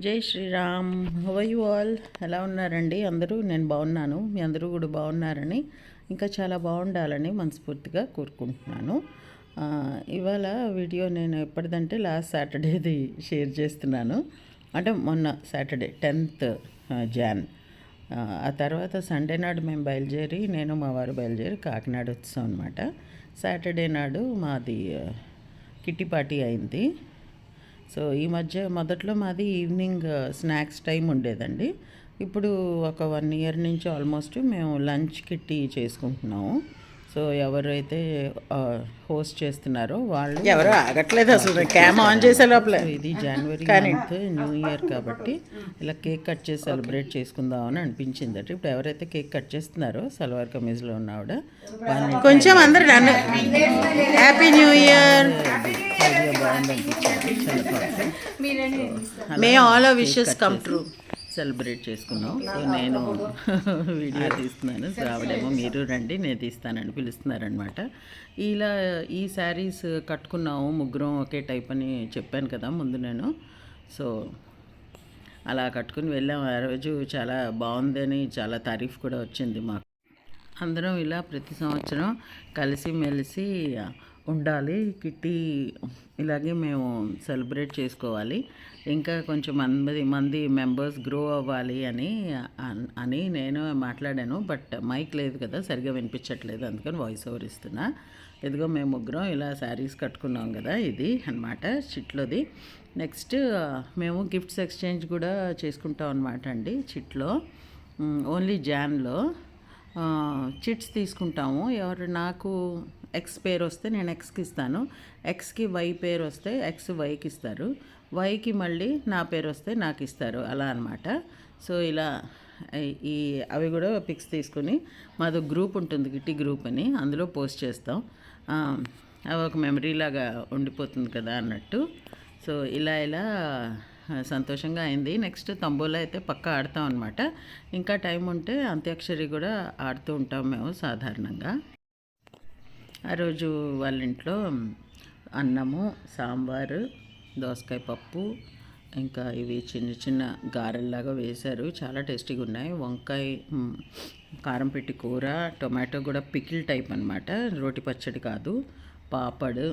జై Sriram. How you all? ఎలా ఉన్నారండి అందరూ? నేను బాగున్నాను. మీ అందరూ కూడా బాగున్నారని, ఇంకా చాలా బాగుండాలని మనస్ఫూర్తిగా కోరుకుంటున్నాను. ఇవాళ వీడియో నేను ఎప్పటిదంటే లాస్ట్ సాటర్డేది షేర్ చేస్తున్నాను. అంటే మొన్న సాటర్డే 10th జాన్. ఆ తర్వాత సండే నాడు మేము బయలుదేరి, నేను మా వారు బయలుదేరి కాకినాడ వచ్చాం అనమాట. సాటర్డే నాడు మాది కిట్టి పార్టీ అయింది. సో ఈ మధ్య మొదట్లో మాది ఈవినింగ్ స్నాక్స్ టైం ఉండేదండి. ఇప్పుడు ఒక 1 ఇయర్ నుంచి ఆల్మోస్ట్ మేము లంచ్ కిట్టి చేసుకుంటున్నాము. సో ఎవరైతే హోస్ట్ చేస్తున్నారో వాళ్ళు ఎవరు ఆగట్లేదు అసలు. క్యామ్ ఆన్ చేసే లోపల ఇది జనవరి మంత్ న్యూ ఇయర్ కాబట్టి ఇలా కేక్ కట్ చేసి సెలబ్రేట్ చేసుకుందామని అనిపించింది. అంటే ఇప్పుడు ఎవరైతే కేక్ కట్ చేస్తున్నారో సల్వార్ కమీజ్లో ఉన్నవాడ కొంచెం అందరు నన్ను హ్యాపీ న్యూ ఇయర్ బాగుంది అనిపించింది. మే all wishes come true celebrate చేసుకున్నాం. సో నేను వీడియో తీస్తున్నాను. సో ఆవిడేమో మీరు రండి నేను తీస్తానని పిలుస్తున్నారనమాట. ఇలా ఈ శారీస్ కట్టుకున్నాము ముగ్గురం ఒకే టైప్ అని చెప్పాను కదా ముందు నేను. సో అలా కట్టుకుని వెళ్ళాము. ఆ రోజు చాలా బాగుందని చాలా తారీఫ్ కూడా వచ్చింది మాకు. అందరం ఇలా ప్రతి సంవత్సరం కలిసిమెలిసి ఉండాలి, కిట్టి ఇలాగే మేము సెలబ్రేట్ చేసుకోవాలి, ఇంకా కొంచెం మంది మెంబర్స్ గ్రో అవ్వాలి అని నేను మాట్లాడాను. బట్ మైక్ లేదు కదా, సరిగా వినిపించట్లేదు, అందుకని వాయిస్ ఓవర్ ఇస్తున్నా. ఇదిగో మేము ముగ్గురం ఇలా శారీస్ కట్టుకున్నాం కదా, ఇది అన్నమాట చిట్లోది. నెక్స్ట్ మేము గిఫ్ట్స్ ఎక్స్చేంజ్ కూడా చేసుకుంటాం అనమాట అండి. చిట్లో ఓన్లీ జాన్లో చిట్స్ తీసుకుంటాము. ఎవరు నాకు ఎక్స్ పేరు వస్తే నేను ఎక్స్కి ఇస్తాను, ఎక్స్కి వై పేరు వస్తే ఎక్స్ వైకి ఇస్తారు, వైకి మళ్ళీ నా పేరు వస్తే నాకు ఇస్తారు, అలా అనమాట. సో ఇలా అవి కూడా పిక్స్ తీసుకుని మాది గ్రూప్ ఉంటుంది, గిట్టి గ్రూప్ అని, అందులో పోస్ట్ చేస్తాం. అవి ఒక మెమరీ లాగా ఉండిపోతుంది కదా అన్నట్టు. సో ఇలా సంతోషంగా అయింది. నెక్స్ట్ తంబోలా అయితే పక్కా ఆడతాం అనమాట. ఇంకా టైం ఉంటే అంత్యాక్షరి కూడా ఆడుతూ ఉంటాం మేము సాధారణంగా. ఆ రోజు వాళ్ళ ఇంట్లో అన్నము, సాంబారు, దోసకాయ పప్పు, ఇంకా ఇవి చిన్న చిన్న గారెల్లాగా వేశారు, చాలా టేస్టీగా ఉన్నాయి. వంకాయ కారం పెట్టి కూర, టొమాటో కూడా పికిల్ టైప్ అనమాట, రోటి పచ్చడి కాదు, పాపడు,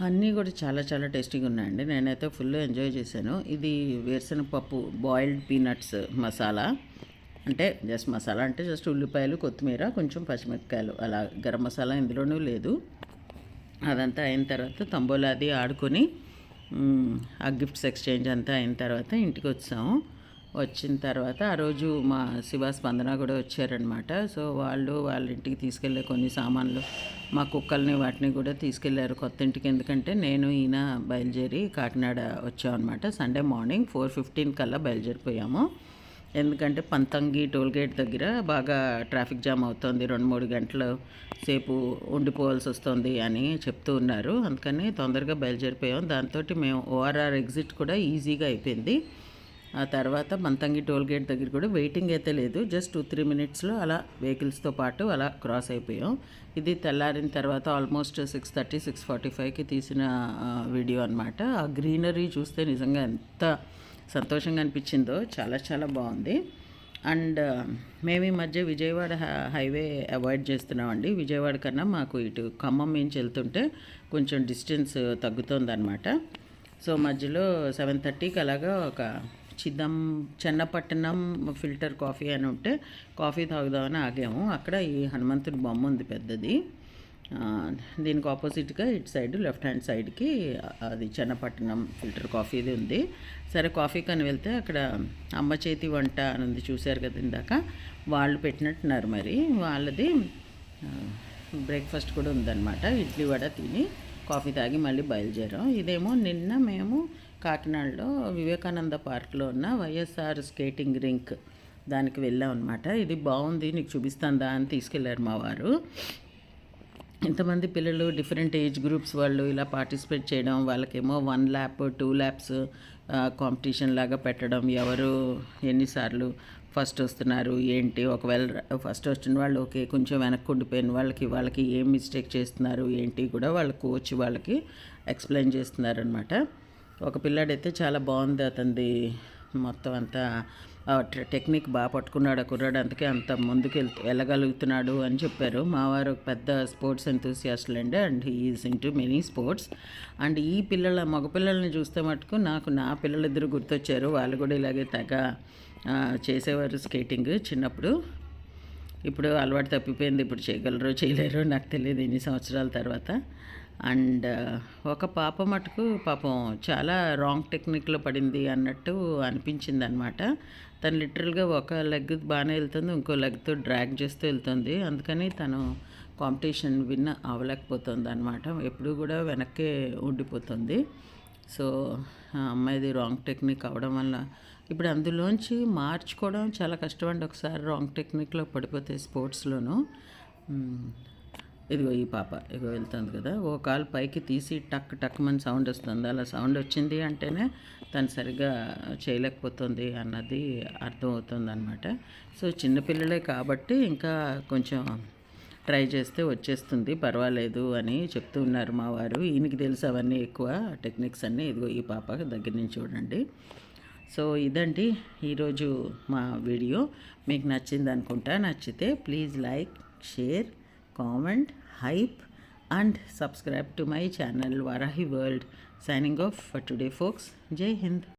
అన్నీ కూడా చాలా చాలా టేస్టీగా ఉన్నాయండి. నేనైతే ఫుల్ ఎంజాయ్ చేశాను. ఇది వేరుశనగపప్పు బాయిల్డ్ పీనట్స్ మసాలా, అంటే జస్ట్ ఉల్లిపాయలు, కొత్తిమీర, కొంచెం పచ్చిమిరపకాయలు, అలా గరం మసాలా ఇందులోనూ లేదు. అదంతా అయిన తర్వాత తంబోలా అది ఆడుకొని ఆ గిఫ్ట్స్ ఎక్స్చేంజ్ అంతా అయిన తర్వాత ఇంటికి వచ్చాము. వచ్చిన తర్వాత ఆ రోజు మా శివ స్పందన కూడా వచ్చారనమాట. సో వాళ్ళ ఇంటికి తీసుకెళ్ళే కొన్ని సామాన్లు, మా కుక్కల్ని వాటిని కూడా తీసుకెళ్లారు కొత్త ఇంటికి. ఎందుకంటే నేను ఈయన బయలుదేరి కాకినాడ వచ్చామన్నమాట. సండే మార్నింగ్ 4:15 కల్లా బయలుదేరిపోయాము. ఎందుకంటే పంతంగి టోల్గేట్ దగ్గర బాగా ట్రాఫిక్ జామ్ అవుతుంది, 2-3 గంటల సేపు ఉండిపోవాల్సి వస్తుంది అని చెప్తూ ఉన్నారు. అందుకని తొందరగా బయలుదేరిపోయాం. దాంతో మేము ORR ఎగ్జిట్ కూడా ఈజీగా అయిపోయింది. ఆ తర్వాత మంతంగి టోల్గేట్ దగ్గర కూడా వెయిటింగ్ అయితే లేదు, జస్ట్ 2-3 మినిట్స్లో అలా వెహికల్స్తో పాటు అలా క్రాస్ అయిపోయాం. ఇది తెల్లారిన తర్వాత ఆల్మోస్ట్ 6:30, 6:45కి తీసిన వీడియో అనమాట. ఆ గ్రీనరీ చూస్తే నిజంగా ఎంత సంతోషంగా అనిపించిందో, చాలా చాలా బాగుంది. అండ్ మేము ఈ మధ్య విజయవాడ హైవే అవాయిడ్ చేస్తున్నామండి. విజయవాడ కన్నా మాకు ఇటు ఖమ్మం నుంచి వెళ్తుంటే కొంచెం డిస్టెన్స్ తగ్గుతుందన్నమాట. సో మధ్యలో 7:30కి అలాగా ఒక చెన్నపట్టణం ఫిల్టర్ కాఫీ అని ఉంటే కాఫీ తాగుదామని ఆగాము. అక్కడ ఈ హనుమంతుడి బొమ్మ ఉంది పెద్దది, దీనికి ఆపోజిట్గా ఇటు సైడ్ లెఫ్ట్ హ్యాండ్ సైడ్కి అది చెన్నపట్టణం ఫిల్టర్ కాఫీది ఉంది. సరే కాఫీ కని వెళ్తే అక్కడ అమ్మ చేతి వంట అని ఉంది, చూశారు కదా ఇందాక, వాళ్ళు పెట్టినట్టున్నారు. మరి వాళ్ళది బ్రేక్ఫాస్ట్ కూడా ఉందన్నమాట. ఇడ్లీ వడ తిని కాఫీ తాగి మళ్ళీ బయలుదేరాం. ఇదేమో నిన్న మేము కాకినాడలో వివేకానంద పార్క్లో ఉన్న వైఎస్ఆర్ స్కేటింగ్ రింక్ దానికి వెళ్ళాం అనమాట. ఇది బాగుంది, నీకు చూపిస్తాందా అని తీసుకెళ్లారు మా వారు. ఇంతమంది పిల్లలు, డిఫరెంట్ ఏజ్ గ్రూప్స్ వాళ్ళు ఇలా పార్టిసిపేట్ చేయడం, వాళ్ళకేమో 1 ల్యాప్ 2 ల్యాప్స్ కాంపిటీషన్ లాగా పెట్టడం, ఎవరు ఎన్నిసార్లు ఫస్ట్ వస్తున్నారు ఏంటి, ఒకవేళ ఫస్ట్ వచ్చిన వాళ్ళు ఓకే, కొంచెం వెనక్కి ఉండిపోయిన వాళ్ళకి ఏం మిస్టేక్ చేస్తున్నారు ఏంటి కూడా వాళ్ళ కోచ్ వాళ్ళకి ఎక్స్ప్లెయిన్ చేస్తున్నారనమాట. ఒక పిల్లాడైతే చాలా బాగుంది, అతనిది మొత్తం అంతా టెక్నిక్ బాగా పట్టుకున్నాడు ఆ కుర్రాడు, అందుకే అంత ముందుకు వెళ్ళగలుగుతున్నాడు అని చెప్పారు. మా వారు పెద్ద స్పోర్ట్స్ ఎంతూసియాస్ట్లు అండి, and he is into many sports. And ఈ మగపిల్లల్ని చూస్తే మటుకు నాకు నా పిల్లలిద్దరు గుర్తొచ్చారు. వాళ్ళు కూడా ఇలాగే తెగ చేసేవారు స్కేటింగ్ చిన్నప్పుడు. ఇప్పుడు అలవాటు తప్పిపోయింది, ఇప్పుడు చేయగలరో చేయలేరో నాకు తెలియదు ఎన్ని సంవత్సరాల తర్వాత. అండ్ ఒక పాప మటుకు పాపం చాలా రాంగ్ టెక్నిక్లో పడింది అన్నట్టు అనిపించింది అనమాట. తను లిటరల్గా ఒక లెగ్ బాగానే వెళ్తుంది, ఇంకో లెగ్తో డ్రాగ్ చేస్తూ వెళ్తుంది. అందుకని తను కాంపిటీషన్ విన్ అవ్వలేకపోతుంది అనమాట. ఎప్పుడు కూడా వెనక్కే ఉండిపోతుంది. సో అమ్మాయిది రాంగ్ టెక్నిక్ అవడం వల్ల ఇప్పుడు అందులోంచి మార్చుకోవడం చాలా కష్టం అండి. ఒకసారి రాంగ్ టెక్నిక్లో పడిపోతే స్పోర్ట్స్లోనూ. ఇదిగో ఈ పాప ఇదిగో వెళ్తుంది కదా, ఓ కాలు పైకి తీసి టక్ టక్ మని సౌండ్ వస్తుంది. అలా సౌండ్ వచ్చింది అంటేనే తను సరిగ్గా చేయలేకపోతుంది అన్నది అర్థమవుతుంది అనమాట. సో చిన్నపిల్లలే కాబట్టి ఇంకా కొంచెం ట్రై చేస్తే వచ్చేస్తుంది, పర్వాలేదు అని చెప్తూ ఉన్నారు మా వారు. ఈయనకి తెలుసు అవన్నీ ఎక్కువ టెక్నిక్స్ అన్నీ. ఇదిగో ఈ పాప దగ్గర నుంచి చూడండి. సో ఇదండి ఈరోజు మా వీడియో. మీకు నచ్చింది అనుకుంటా. నచ్చితే please like, share, comment, hype and subscribe to my channel Varahi World. Signing off for today folks. Jai Hind.